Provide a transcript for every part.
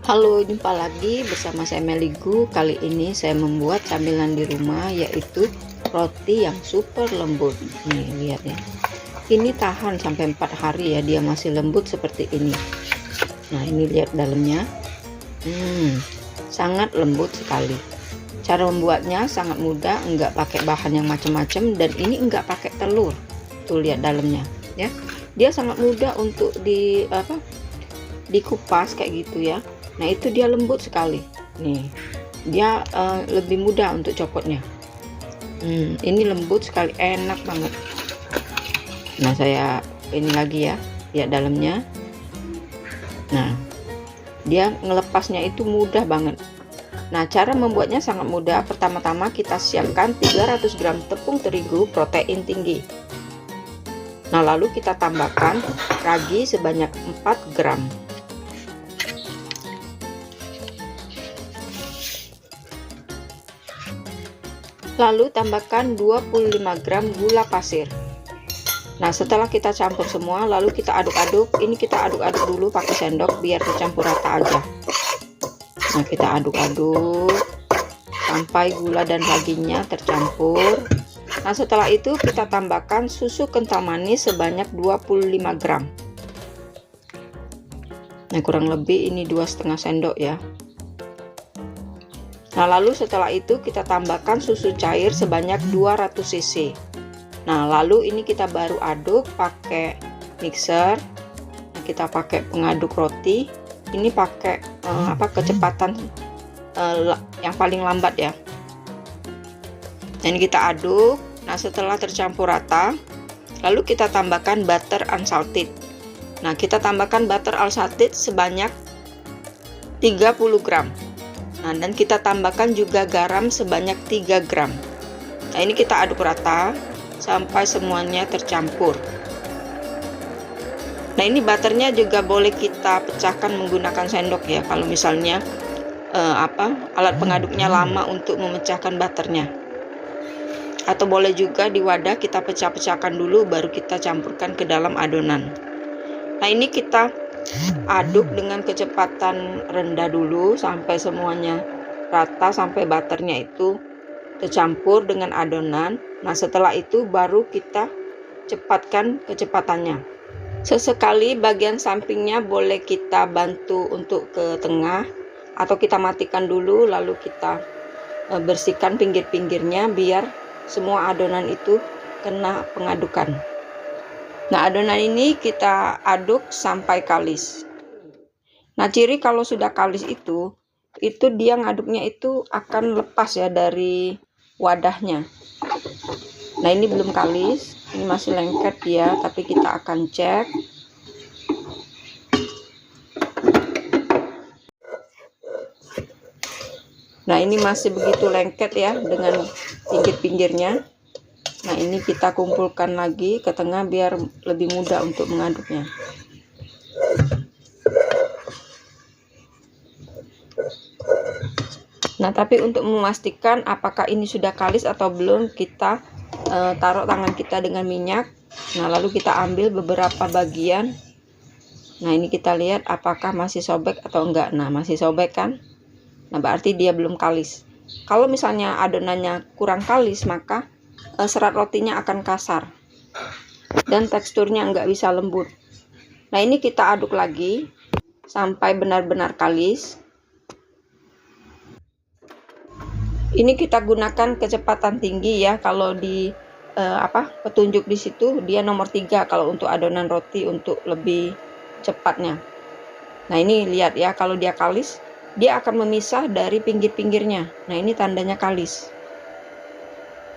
Halo, jumpa lagi bersama saya Meligu. Kali ini saya membuat camilan di rumah, yaitu roti yang super lembut. Nih, lihat ya. Ini tahan sampai 4 hari ya, dia masih lembut seperti ini. Nah, ini lihat dalamnya. Sangat lembut sekali. Cara membuatnya sangat mudah, enggak pakai bahan yang macam-macam, dan ini enggak pakai telur. Tuh, lihat dalamnya ya. Dia sangat mudah untuk dikupas kayak gitu ya. Nah, itu dia lembut sekali nih, dia lebih mudah untuk copotnya. Ini lembut sekali, enak banget. Nah, saya ini lagi ya, lihat dalamnya. Nah, dia ngelepasnya itu mudah banget. Nah, cara membuatnya sangat mudah. Pertama-tama kita siapkan 300 gram tepung terigu protein tinggi. Nah, lalu kita tambahkan ragi sebanyak 4 gram. Lalu tambahkan 25 gram gula pasir. Nah, setelah kita campur semua, lalu kita aduk-aduk. Ini kita aduk-aduk dulu pakai sendok biar tercampur rata aja. Nah, kita aduk-aduk sampai gula dan raginya tercampur. Nah, setelah itu kita tambahkan susu kental manis sebanyak 25 gram. Nah, kurang lebih ini 2,5 sendok ya. Nah, lalu setelah itu kita tambahkan susu cair sebanyak 200 cc. Nah, lalu ini kita baru aduk pakai mixer. Nah, kita pakai pengaduk roti. Ini pakai kecepatan yang paling lambat ya. Nah, ini kita aduk. Nah, setelah tercampur rata, lalu kita tambahkan butter unsalted. Nah, kita tambahkan butter unsalted sebanyak 30 gram. Nah, dan kita tambahkan juga garam sebanyak 3 gram. Nah, ini kita aduk rata sampai semuanya tercampur. Nah, ini butternya juga boleh kita pecahkan menggunakan sendok ya, kalau misalnya alat pengaduknya lama untuk memecahkan butternya. Atau boleh juga di wadah kita pecah-pecahkan dulu baru kita campurkan ke dalam adonan. Nah, ini kita aduk dengan kecepatan rendah dulu sampai semuanya rata, sampai butternya itu tercampur dengan adonan. Nah, setelah itu baru kita cepatkan kecepatannya. Sesekali bagian sampingnya boleh kita bantu untuk ke tengah, atau kita matikan dulu lalu kita bersihkan pinggir-pinggirnya biar semua adonan itu kena pengadukan. Nah, adonan ini kita aduk sampai kalis. Nah, ciri kalau sudah kalis itu dia ngaduknya itu akan lepas ya dari wadahnya. Nah, ini belum kalis, ini masih lengket ya, tapi kita akan cek. Nah, ini masih begitu lengket ya dengan pinggir-pinggirnya. Nah, ini kita kumpulkan lagi ke tengah biar lebih mudah untuk mengaduknya. Nah, tapi untuk memastikan apakah ini sudah kalis atau belum, kita taruh tangan kita dengan minyak. Nah, lalu kita ambil beberapa bagian. Nah, ini kita lihat apakah masih sobek atau enggak. Nah, masih sobek kan? Nah, berarti dia belum kalis. Kalau misalnya adonannya kurang kalis, maka serat rotinya akan kasar dan teksturnya nggak bisa lembut. Nah, ini kita aduk lagi sampai benar-benar kalis. Ini kita gunakan kecepatan tinggi ya. Kalau di petunjuk di situ dia nomor 3 kalau untuk adonan roti untuk lebih cepatnya. Nah, ini lihat ya, kalau dia kalis dia akan memisah dari pinggir-pinggirnya. Nah, ini tandanya kalis.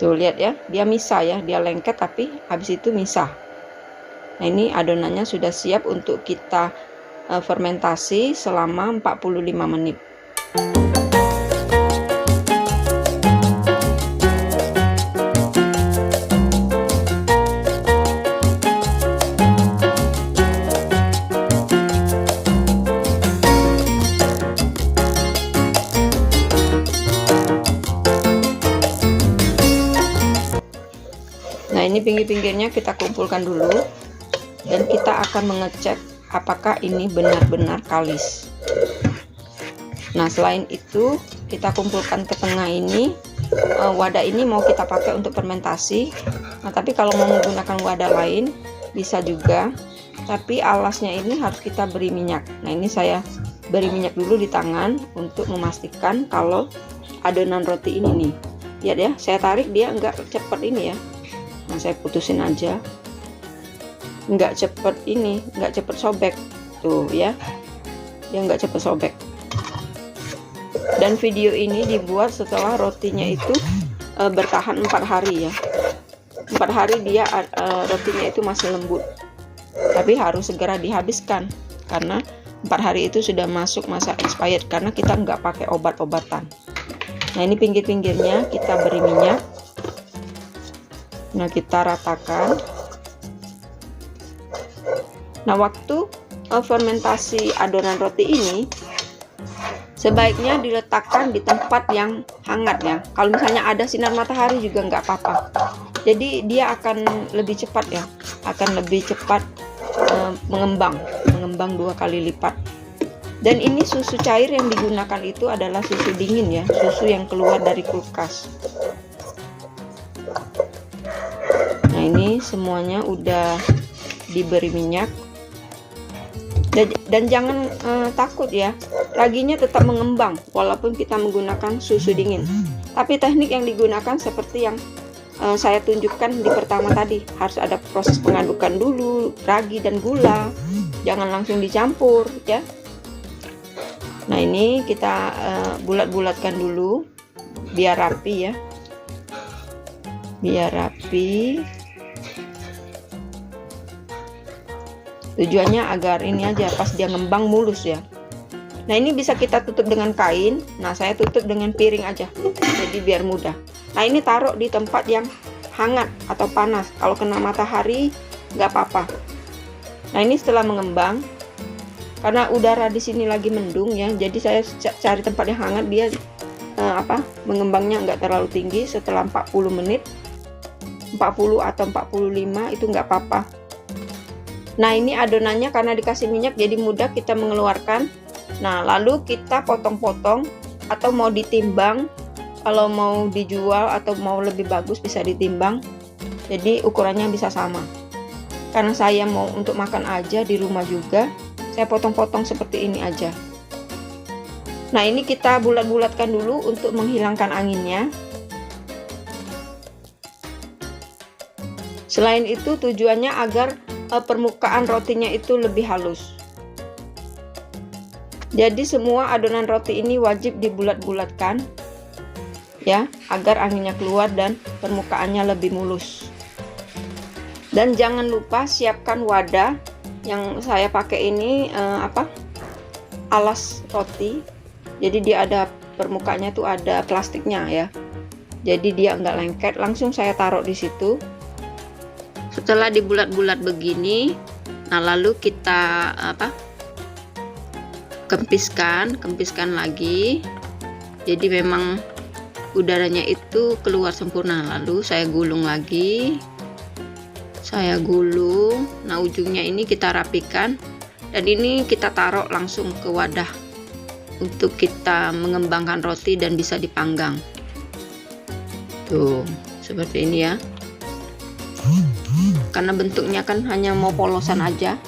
Tuh, lihat ya, dia misah ya, dia lengket tapi habis itu misah. Nah, ini adonannya sudah siap untuk kita fermentasi selama 45 menit. Nah, ini pinggir-pinggirnya kita kumpulkan dulu dan kita akan mengecek apakah ini benar-benar kalis. Nah, selain itu kita kumpulkan ke tengah ini. Wadah ini mau kita pakai untuk fermentasi. Nah, tapi kalau mau menggunakan wadah lain bisa juga, tapi alasnya ini harus kita beri minyak. Nah, ini saya beri minyak dulu di tangan untuk memastikan kalau adonan roti ini nih, lihat ya, saya tarik dia enggak cepet ini ya. Nah, saya putusin aja, enggak cepet ini, enggak cepet sobek tuh ya, dia enggak cepet sobek. Dan video ini dibuat setelah rotinya itu bertahan 4 hari ya. 4 hari dia rotinya itu masih lembut, tapi harus segera dihabiskan karena 4 hari itu sudah masuk masa expired karena kita nggak pakai obat-obatan. Nah, ini pinggir-pinggirnya kita beri minyak. Nah, kita ratakan. Nah, waktu fermentasi adonan roti ini sebaiknya diletakkan di tempat yang hangat ya. Kalau misalnya ada sinar matahari juga nggak apa-apa. Jadi dia akan lebih cepat ya, akan lebih cepat mengembang 2 kali lipat. Dan ini susu cair yang digunakan itu adalah susu dingin ya, susu yang keluar dari kulkas. Nah, ini semuanya udah diberi minyak. Dan jangan takut ya, raginya tetap mengembang walaupun kita menggunakan susu dingin. Tapi teknik yang digunakan seperti yang saya tunjukkan di pertama tadi, harus ada proses pengadukan dulu ragi dan gula, jangan langsung dicampur ya. Nah, ini kita bulat-bulatkan dulu biar rapi ya, biar rapi. Tujuannya agar ini aja pas dia ngembang mulus ya. Nah, ini bisa kita tutup dengan kain. Nah, saya tutup dengan piring aja, jadi biar mudah. Nah, ini taruh di tempat yang hangat atau panas. Kalau kena matahari nggak apa-apa. Nah, ini setelah mengembang, karena udara di sini lagi mendung ya, jadi saya cari tempat yang hangat, dia mengembangnya nggak terlalu tinggi. Setelah 40 menit, 40 atau 45 itu nggak apa-apa. Nah, ini adonannya karena dikasih minyak jadi mudah kita mengeluarkan. Nah, lalu kita potong-potong atau mau ditimbang. Kalau mau dijual atau mau lebih bagus bisa ditimbang. Jadi ukurannya bisa sama. Karena saya mau untuk makan aja di rumah juga, saya potong-potong seperti ini aja. Nah, ini kita bulat-bulatkan dulu untuk menghilangkan anginnya. Selain itu tujuannya agar permukaan rotinya itu lebih halus. Jadi semua adonan roti ini wajib dibulat-bulatkan ya, agar anginnya keluar dan permukaannya lebih mulus. Dan jangan lupa siapkan wadah. Yang saya pakai ini alas roti. Jadi dia ada permukaannya tuh ada plastiknya ya. Jadi dia enggak lengket, langsung saya taruh di situ. Setelah dibulat-bulat begini, nah lalu kita kempiskan lagi. Jadi memang udaranya itu keluar sempurna. Lalu saya gulung lagi. Nah, ujungnya ini kita rapikan dan ini kita taruh langsung ke wadah untuk kita mengembangkan roti dan bisa dipanggang. Tuh, seperti ini ya. Karena bentuknya kan hanya mau polosan aja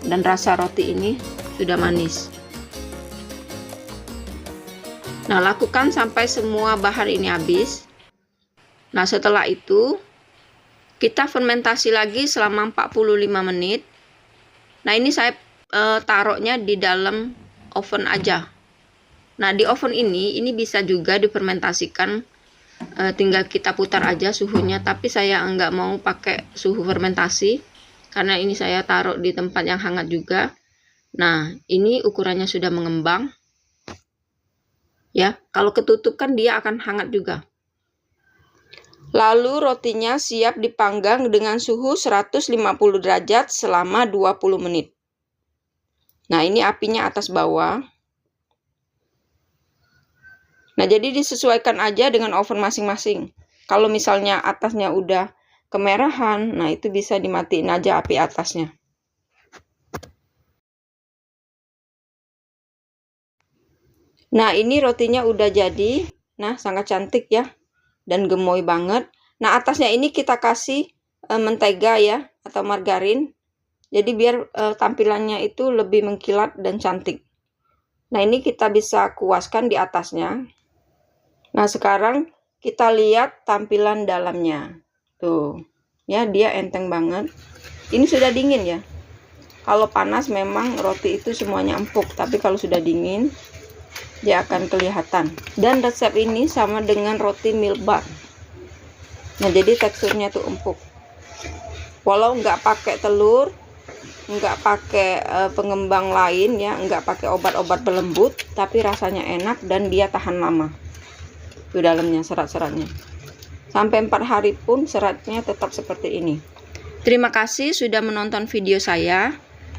dan rasa roti ini sudah manis. Nah, lakukan sampai semua bahan ini habis. Nah, setelah itu kita fermentasi lagi selama 45 menit. Nah, ini saya taruhnya di dalam oven aja. Nah, di oven ini bisa juga difermentasikan. Tinggal kita putar aja suhunya, tapi saya nggak mau pakai suhu fermentasi karena ini saya taruh di tempat yang hangat juga. Nah, ini ukurannya sudah mengembang ya. Kalau ketutup kan dia akan hangat juga. Lalu rotinya siap dipanggang dengan suhu 150 derajat selama 20 menit. Nah, ini apinya atas bawah. Nah, jadi disesuaikan aja dengan oven masing-masing. Kalau misalnya atasnya udah kemerahan, nah itu bisa dimatiin aja api atasnya. Nah, ini rotinya udah jadi. Nah, sangat cantik ya. Dan gemoy banget. Nah, atasnya ini kita kasih mentega ya, atau margarin. Jadi biar tampilannya itu lebih mengkilat dan cantik. Nah, ini kita bisa kuaskan di atasnya. Nah, sekarang kita lihat tampilan dalamnya. Tuh, ya dia enteng banget. Ini sudah dingin ya. Kalau panas memang roti itu semuanya empuk, tapi kalau sudah dingin dia akan kelihatan. Dan resep ini sama dengan roti milk bar. Nah, jadi teksturnya tuh empuk. Walau nggak pakai telur, nggak pakai pengembang lain ya, nggak pakai obat-obat pelembut, tapi rasanya enak dan dia tahan lama. Itu dalamnya serat-seratnya. Sampai 4 hari pun seratnya tetap seperti ini. Terima kasih sudah menonton video saya.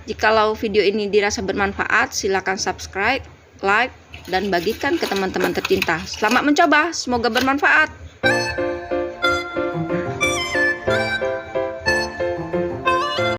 Jikalau video ini dirasa bermanfaat, silakan subscribe, like, dan bagikan ke teman-teman tercinta. Selamat mencoba, semoga bermanfaat.